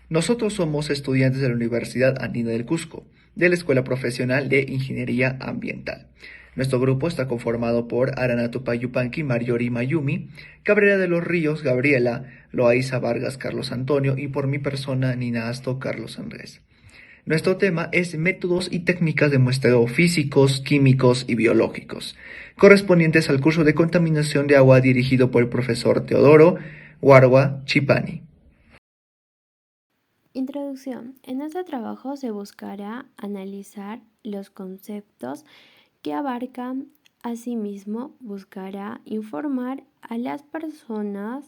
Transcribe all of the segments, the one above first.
Nosotros somos estudiantes de la Universidad Andina del Cusco, de la Escuela Profesional de Ingeniería Ambiental. Nuestro grupo está conformado por Arana Tupayupanqui, Marjorie Mayumi, Cabrera de los Ríos, Gabriela, Loaiza Vargas, Carlos Antonio y por mi persona, Nina Asto, Carlos Andrés. Nuestro tema es métodos y técnicas de muestreo físicos, químicos y biológicos, correspondientes al curso de contaminación de agua dirigido por el profesor Teodoro Warwa Chipani. Introducción. En este trabajo se buscará analizar los conceptos que abarcan. Asimismo, buscará informar a las personas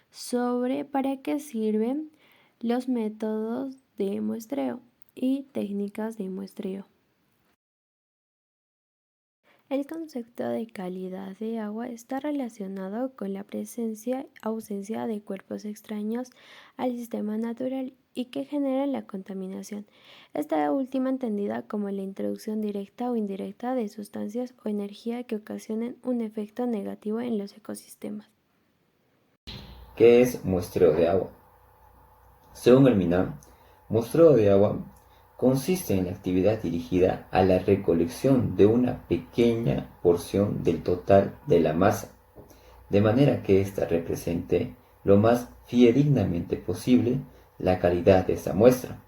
sobre para qué sirven los métodos de muestreo y técnicas de muestreo. El concepto de calidad de agua está relacionado con la presencia o ausencia de cuerpos extraños al sistema natural y que generan la contaminación. Esta última entendida como la introducción directa o indirecta de sustancias o energía que ocasionen un efecto negativo en los ecosistemas. ¿Qué es muestreo de agua? Según el MINAM, muestreo de agua consiste en la actividad dirigida a la recolección de una pequeña porción del total de la masa, de manera que ésta represente lo más fidedignamente posible la calidad de esta muestra,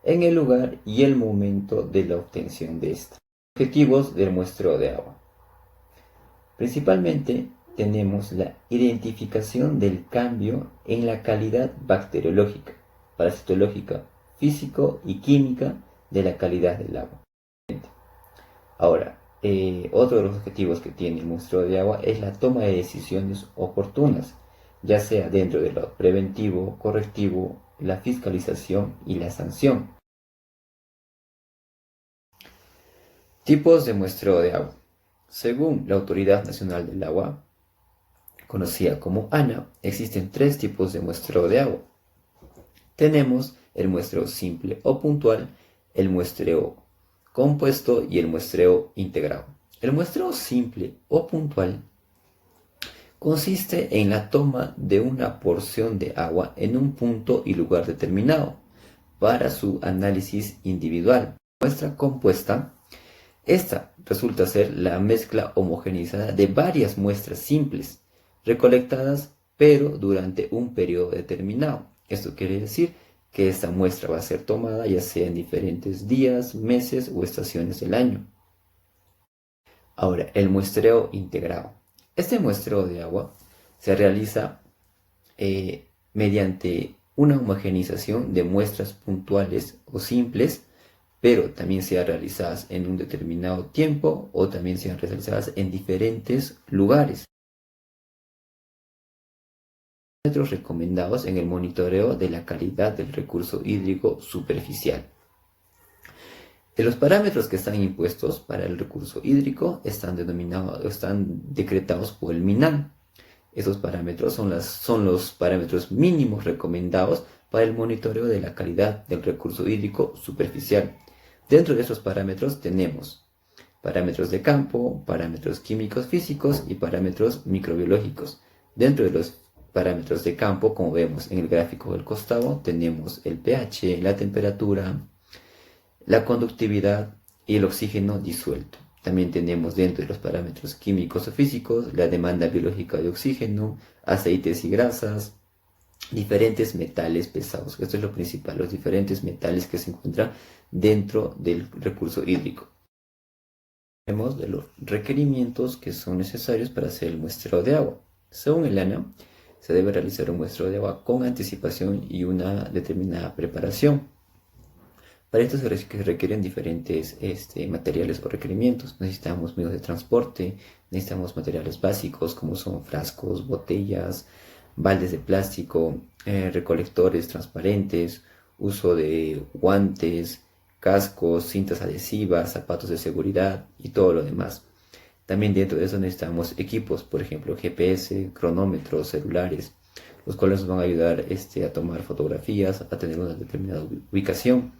en el lugar y el momento de la obtención de esta. Objetivos del muestreo de agua. Principalmente tenemos la identificación del cambio en la calidad bacteriológica, parasitológica, físico y química de la calidad del agua. Ahora, otro de los objetivos que tiene el muestreo de agua es la toma de decisiones oportunas, ya sea dentro de lo preventivo, correctivo, la fiscalización y la sanción. Tipos de muestreo de agua. Según la Autoridad Nacional del Agua, conocida como ANA, existen 3 tipos de muestreo de agua. Tenemos el muestreo simple o puntual, el muestreo compuesto y el muestreo integrado. El muestreo simple o puntual consiste en la toma de una porción de agua en un punto y lugar determinado para su análisis individual. Muestra compuesta. Esta resulta ser la mezcla homogeneizada de varias muestras simples, recolectadas pero durante un periodo determinado. Esto quiere decir que esta muestra va a ser tomada ya sea en diferentes días, meses o estaciones del año. Ahora, el muestreo integrado. Este muestreo de agua se realiza mediante una homogenización de muestras puntuales o simples, pero también sean realizadas en un determinado tiempo o también sean realizadas en diferentes lugares. Parámetros recomendados en el monitoreo de la calidad del recurso hídrico superficial. Los parámetros que están impuestos para el recurso hídrico están decretados por el MINAM. Esos parámetros son los parámetros mínimos recomendados para el monitoreo de la calidad del recurso hídrico superficial. Dentro de esos parámetros tenemos parámetros de campo, parámetros químicos físicos y parámetros microbiológicos. Dentro de los parámetros de campo, como vemos en el gráfico del costado, tenemos el pH, la temperatura, la conductividad y el oxígeno disuelto. También tenemos dentro de los parámetros químicos o físicos la demanda biológica de oxígeno, aceites y grasas, diferentes metales pesados. Esto es lo principal, los diferentes metales que se encuentran dentro del recurso hídrico. Hablemos de los requerimientos que son necesarios para hacer el muestreo de agua. Según el ANA, se debe realizar un muestreo de agua con anticipación y una determinada preparación. Para esto se requieren diferentes materiales o requerimientos. Necesitamos medios de transporte, necesitamos materiales básicos como son frascos, botellas, baldes de plástico, recolectores transparentes, uso de guantes, cascos, cintas adhesivas, zapatos de seguridad y todo lo demás. También dentro de eso necesitamos equipos, por ejemplo GPS, cronómetros, celulares, los cuales nos van a ayudar a tomar fotografías, a tener una determinada ubicación.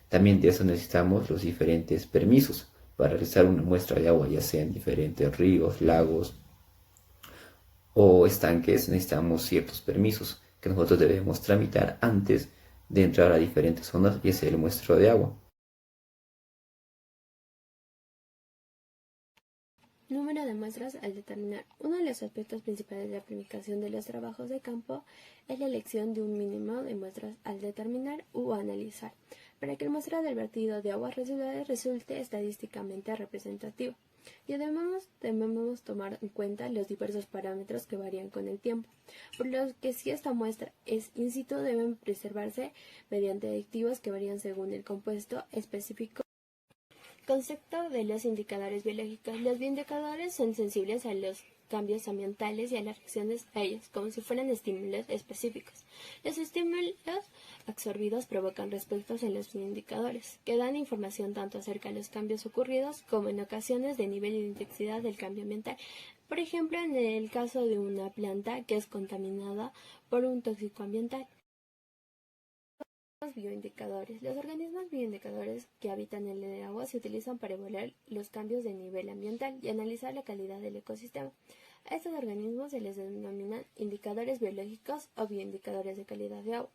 También de eso necesitamos los diferentes permisos para realizar una muestra de agua, ya sea en diferentes ríos, lagos o estanques. Necesitamos ciertos permisos que nosotros debemos tramitar antes de entrar a diferentes zonas y hacer el muestreo de agua. Número de muestras al determinar. Uno de los aspectos principales de la planificación de los trabajos de campo es la elección de un mínimo de muestras al determinar o analizar, para que el muestreo del vertido de aguas residuales resulte estadísticamente representativo. Y además debemos tomar en cuenta los diversos parámetros que varían con el tiempo, por lo que si esta muestra es in situ deben preservarse mediante aditivos que varían según el compuesto específico. Concepto de los indicadores biológicos. Los bioindicadores son sensibles a los cambios ambientales y a las reacciones a ellos, como si fueran estímulos específicos. Los estímulos absorbidos provocan respuestas en los bioindicadores, que dan información tanto acerca de los cambios ocurridos como en ocasiones de nivel y de intensidad del cambio ambiental. Por ejemplo, en el caso de una planta que es contaminada por un tóxico ambiental. Bioindicadores. Los organismos bioindicadores que habitan en el agua se utilizan para evaluar los cambios de nivel ambiental y analizar la calidad del ecosistema. A estos organismos se les denominan indicadores biológicos o bioindicadores de calidad de agua.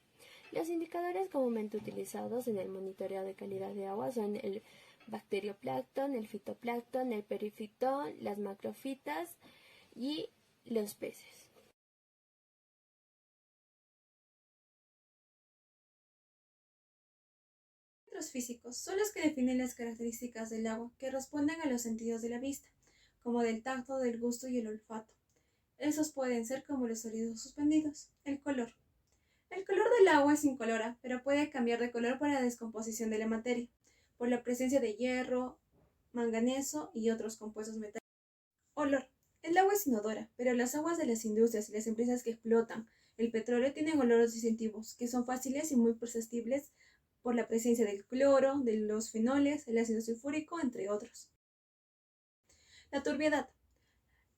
Los indicadores comúnmente utilizados en el monitoreo de calidad de agua son el bacterioplancton, el fitoplancton, el perifitón, las macrofitas y los peces. Los físicos son los que definen las características del agua que responden a los sentidos de la vista, como del tacto, del gusto y el olfato. Esos pueden ser como los sólidos suspendidos. El color. El color del agua es incolora, pero puede cambiar de color por la descomposición de la materia, por la presencia de hierro, manganeso y otros compuestos metálicos. Olor. El agua es inodora, pero las aguas de las industrias y las empresas que explotan el petróleo tienen olores distintivos, que son fáciles y muy perceptibles por la presencia del cloro, de los fenoles, el ácido sulfúrico, entre otros. La turbiedad.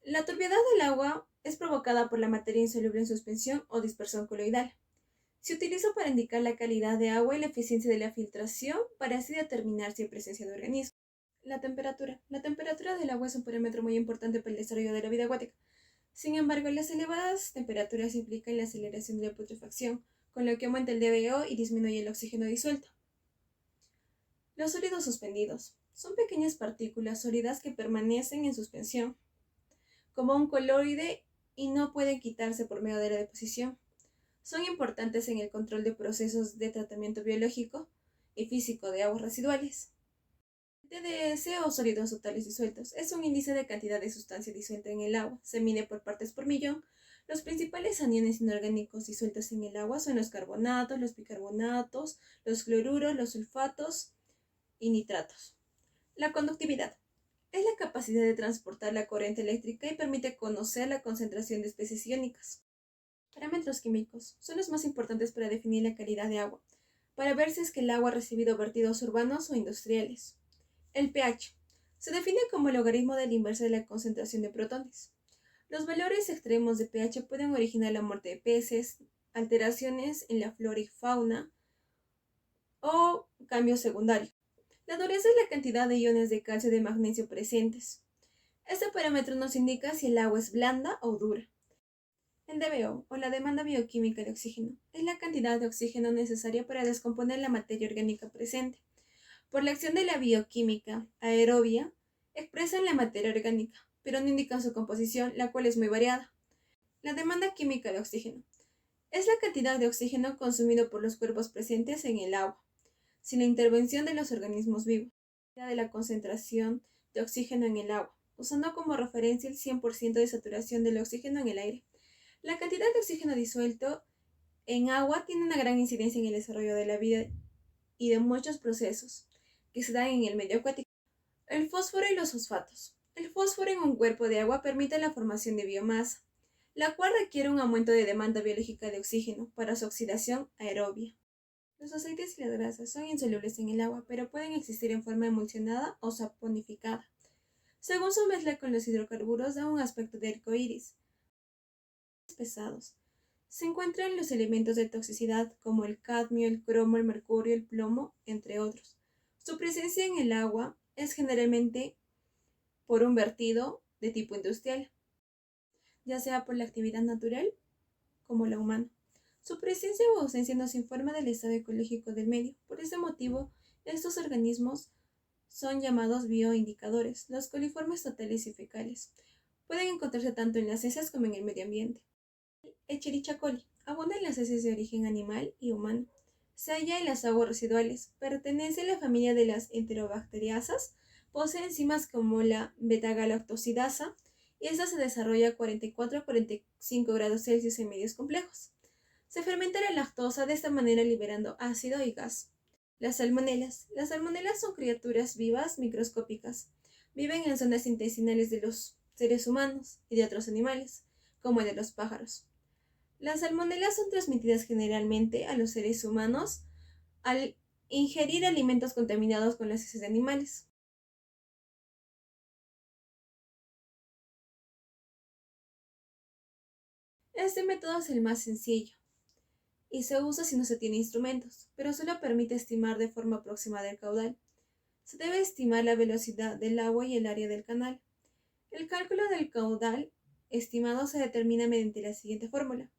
La turbiedad del agua es provocada por la materia insoluble en suspensión o dispersión coloidal. Se utiliza para indicar la calidad de agua y la eficiencia de la filtración para así determinar si hay presencia de organismos. La temperatura. La temperatura del agua es un parámetro muy importante para el desarrollo de la vida acuática. Sin embargo, las elevadas temperaturas implican la aceleración de la putrefacción, con lo que aumenta el DBO y disminuye el oxígeno disuelto. Los sólidos suspendidos son pequeñas partículas sólidas que permanecen en suspensión, como un coloide, y no pueden quitarse por medio de la deposición. Son importantes en el control de procesos de tratamiento biológico y físico de aguas residuales. TDS o sólidos totales disueltos es un índice de cantidad de sustancia disuelta en el agua. Se mide por partes por millón. Los principales aniones inorgánicos disueltos en el agua son los carbonatos, los bicarbonatos, los cloruros, los sulfatos y nitratos. La conductividad es la capacidad de transportar la corriente eléctrica y permite conocer la concentración de especies iónicas. Parámetros químicos son los más importantes para definir la calidad de agua, para ver si es que el agua ha recibido vertidos urbanos o industriales. El pH se define como el logaritmo del inverso de la concentración de protones. Los valores extremos de pH pueden originar la muerte de peces, alteraciones en la flora y fauna o cambios secundarios. La dureza es la cantidad de iones de calcio y de magnesio presentes. Este parámetro nos indica si el agua es blanda o dura. El DBO, o la demanda bioquímica de oxígeno, es la cantidad de oxígeno necesaria para descomponer la materia orgánica presente. Por la acción de la bioquímica aerobia, expresan la materia orgánica, pero no indican su composición, la cual es muy variada. La demanda química de oxígeno es la cantidad de oxígeno consumido por los cuerpos presentes en el agua, sin la intervención de los organismos vivos. De la concentración de oxígeno en el agua, usando como referencia el 100% de saturación del oxígeno en el aire. La cantidad de oxígeno disuelto en agua tiene una gran incidencia en el desarrollo de la vida y de muchos procesos que se dan en el medio acuático. El fósforo y los fosfatos. El fósforo en un cuerpo de agua permite la formación de biomasa, la cual requiere un aumento de demanda biológica de oxígeno para su oxidación aerobia. Los aceites y las grasas son insolubles en el agua, pero pueden existir en forma emulsionada o saponificada. Según su mezcla con los hidrocarburos, da un aspecto de arco iris. Pesados. Se encuentran los elementos de toxicidad como el cadmio, el cromo, el mercurio, el plomo, entre otros. Su presencia en el agua es generalmente por un vertido de tipo industrial, ya sea por la actividad natural como la humana. Su presencia o ausencia nos informa del estado ecológico del medio. Por ese motivo, estos organismos son llamados bioindicadores, los coliformes totales y fecales. Pueden encontrarse tanto en las heces como en el medio ambiente. Escherichia coli abunda en las heces de origen animal y humano. Se halla en las aguas residuales. Pertenece a la familia de las enterobacteriasas. Posee enzimas como la beta-galactosidasa y esta se desarrolla a 44 a 45 grados Celsius en medios complejos. Se fermenta la lactosa de esta manera liberando ácido y gas. Las salmonelas. Las salmonelas son criaturas vivas microscópicas. Viven en zonas intestinales de los seres humanos y de otros animales, como el de los pájaros. Las salmonelas son transmitidas generalmente a los seres humanos al ingerir alimentos contaminados con las heces de animales. Este método es el más sencillo y se usa si no se tiene instrumentos, pero solo permite estimar de forma aproximada el caudal. Se debe estimar la velocidad del agua y el área del canal. El cálculo del caudal estimado se determina mediante la siguiente fórmula.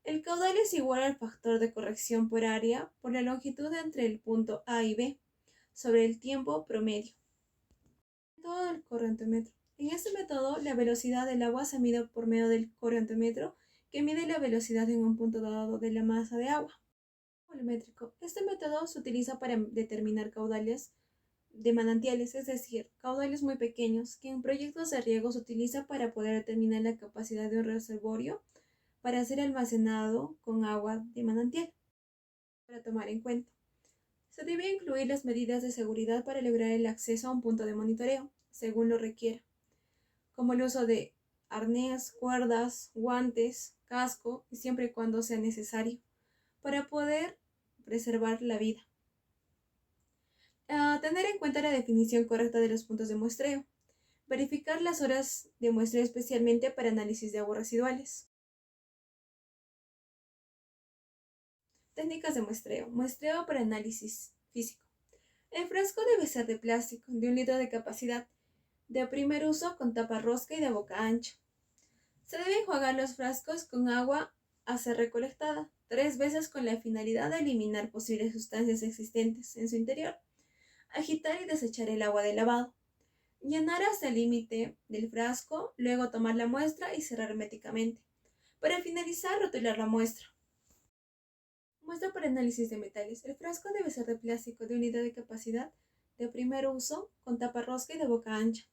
El caudal es igual al factor de corrección por área por la longitud entre el punto A y B sobre el tiempo promedio. Método del correntómetro. En este método, la velocidad del agua se mide por medio del correntómetro, que mide la velocidad en un punto dado de la masa de agua. Volumétrico. Este método se utiliza para determinar caudales de manantiales, es decir, caudales muy pequeños, que en proyectos de riego se utiliza para poder determinar la capacidad de un reservorio para ser almacenado con agua de manantial. Para tomar en cuenta, se debe incluir las medidas de seguridad para lograr el acceso a un punto de monitoreo, según lo requiera, como el uso de arnés, cuerdas, guantes, casco, y siempre y cuando sea necesario, para poder preservar la vida. Tener en cuenta la definición correcta de los puntos de muestreo. Verificar las horas de muestreo especialmente para análisis de aguas residuales. Técnicas de muestreo. Muestreo para análisis físico. El frasco debe ser de plástico, de 1 litro de capacidad, de primer uso con tapa rosca y de boca ancha. Se deben enjuagar los frascos con agua a ser recolectada 3 veces con la finalidad de eliminar posibles sustancias existentes en su interior. Agitar y desechar el agua de lavado. Llenar hasta el límite del frasco, luego tomar la muestra y cerrar herméticamente. Para finalizar, rotular la muestra. Muestra para análisis de metales. El frasco debe ser de plástico de 1 litro de capacidad, de primer uso, con tapa rosca y de boca ancha.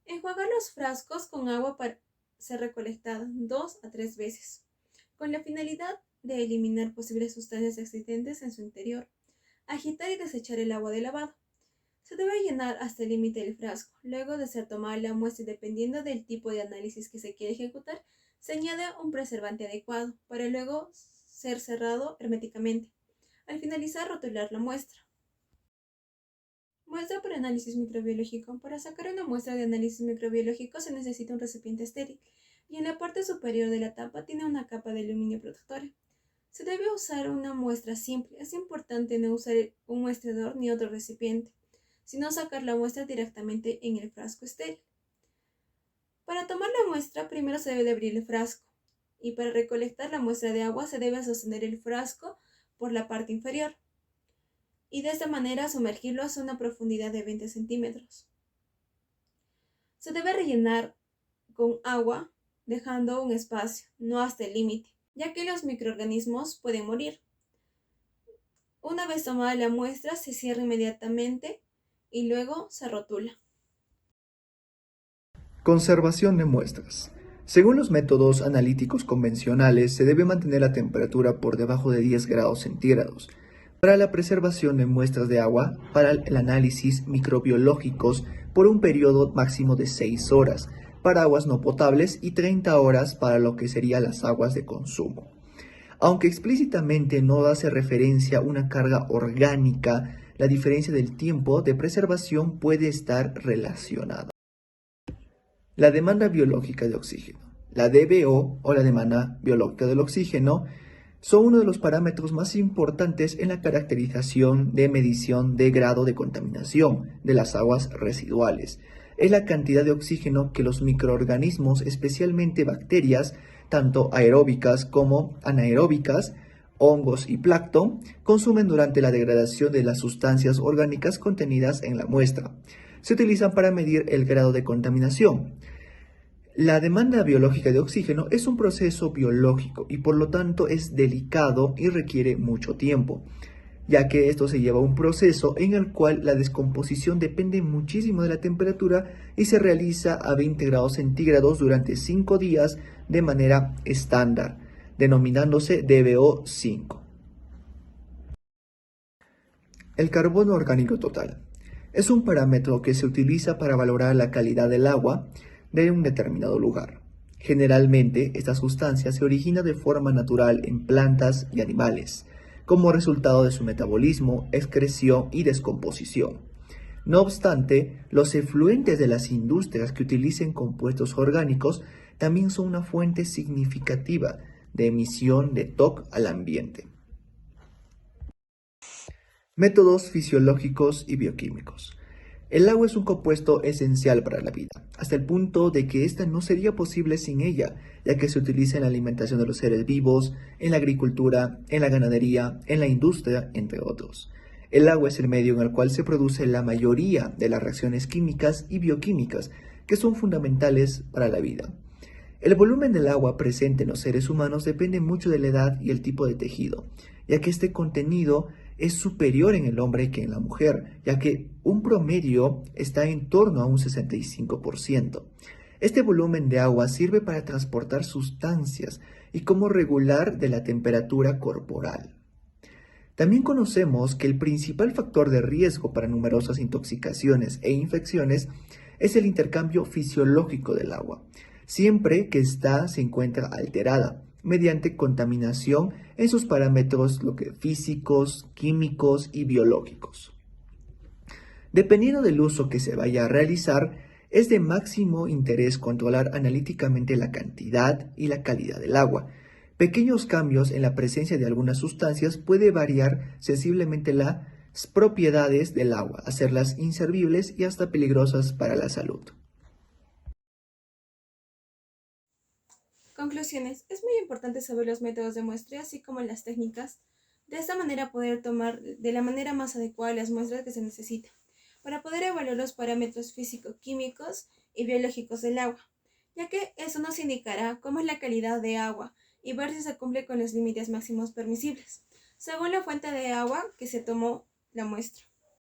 Enjuagar los frascos con agua para ser recolectada 2 a 3 veces, con la finalidad de eliminar posibles sustancias existentes en su interior. Agitar y desechar el agua de lavado. Se debe llenar hasta el límite del frasco. Luego de ser tomada la muestra y dependiendo del tipo de análisis que se quiere ejecutar, se añade un preservante adecuado para luego ser cerrado herméticamente. Al finalizar, rotular la muestra. Muestra para análisis microbiológico. Para sacar una muestra de análisis microbiológico se necesita un recipiente estéril y en la parte superior de la tapa tiene una capa de aluminio protectora. Se debe usar una muestra simple. Es importante no usar un muestrador ni otro recipiente, sino sacar la muestra directamente en el frasco estéril. Para tomar la muestra, primero se debe de abrir el frasco, y para recolectar la muestra de agua se debe sostener el frasco por la parte inferior, y de esta manera sumergirlo hasta una profundidad de 20 centímetros. Se debe rellenar con agua, dejando un espacio, no hasta el límite, ya que los microorganismos pueden morir. Una vez tomada la muestra, se cierra inmediatamente y luego se rotula. Conservación de muestras. Según los métodos analíticos convencionales, se debe mantener la temperatura por debajo de 10 grados centígrados para la preservación de muestras de agua para el análisis microbiológicos por un periodo máximo de 6 horas, para aguas no potables y 30 horas para lo que serían las aguas de consumo. Aunque explícitamente no hace referencia a una carga orgánica, la diferencia del tiempo de preservación puede estar relacionada. La demanda biológica de oxígeno. La DBO o la demanda biológica del oxígeno son uno de los parámetros más importantes en la caracterización de medición de grado de contaminación de las aguas residuales. Es la cantidad de oxígeno que los microorganismos, especialmente bacterias, tanto aeróbicas como anaeróbicas, hongos y plancton, consumen durante la degradación de las sustancias orgánicas contenidas en la muestra. Se utilizan para medir el grado de contaminación. La demanda biológica de oxígeno es un proceso biológico y por lo tanto es delicado y requiere mucho tiempo, ya que esto se lleva a un proceso en el cual la descomposición depende muchísimo de la temperatura y se realiza a 20 grados centígrados durante 5 días de manera estándar, denominándose DBO5. El carbono orgánico total es un parámetro que se utiliza para valorar la calidad del agua de un determinado lugar. Generalmente, esta sustancia se origina de forma natural en plantas y animales, como resultado de su metabolismo, excreción y descomposición. No obstante, los efluentes de las industrias que utilicen compuestos orgánicos también son una fuente significativa de emisión de TOC al ambiente. Métodos fisiológicos y bioquímicos. El agua es un compuesto esencial para la vida, hasta el punto de que ésta no sería posible sin ella, ya que se utiliza en la alimentación de los seres vivos, en la agricultura, en la ganadería, en la industria, entre otros. El agua es el medio en el cual se produce la mayoría de las reacciones químicas y bioquímicas que son fundamentales para la vida. El volumen del agua presente en los seres humanos depende mucho de la edad y el tipo de tejido, ya que este contenido es superior en el hombre que en la mujer, ya que un promedio está en torno a un 65%. Este volumen de agua sirve para transportar sustancias y como regular de la temperatura corporal. También conocemos que el principal factor de riesgo para numerosas intoxicaciones e infecciones es el intercambio fisiológico del agua, siempre que ésta se encuentra alterada mediante contaminación en sus parámetros físicos, químicos y biológicos. Dependiendo del uso que se vaya a realizar, es de máximo interés controlar analíticamente la cantidad y la calidad del agua. Pequeños cambios en la presencia de algunas sustancias puede variar sensiblemente las propiedades del agua, hacerlas inservibles y hasta peligrosas para la salud. Conclusiones. Es muy importante saber los métodos de muestreo así como las técnicas. De esta manera poder tomar de la manera más adecuada las muestras que se necesitan para poder evaluar los parámetros físico-químicos y biológicos del agua, ya que eso nos indicará cómo es la calidad de agua y ver si se cumple con los límites máximos permisibles, según la fuente de agua que se tomó la muestra.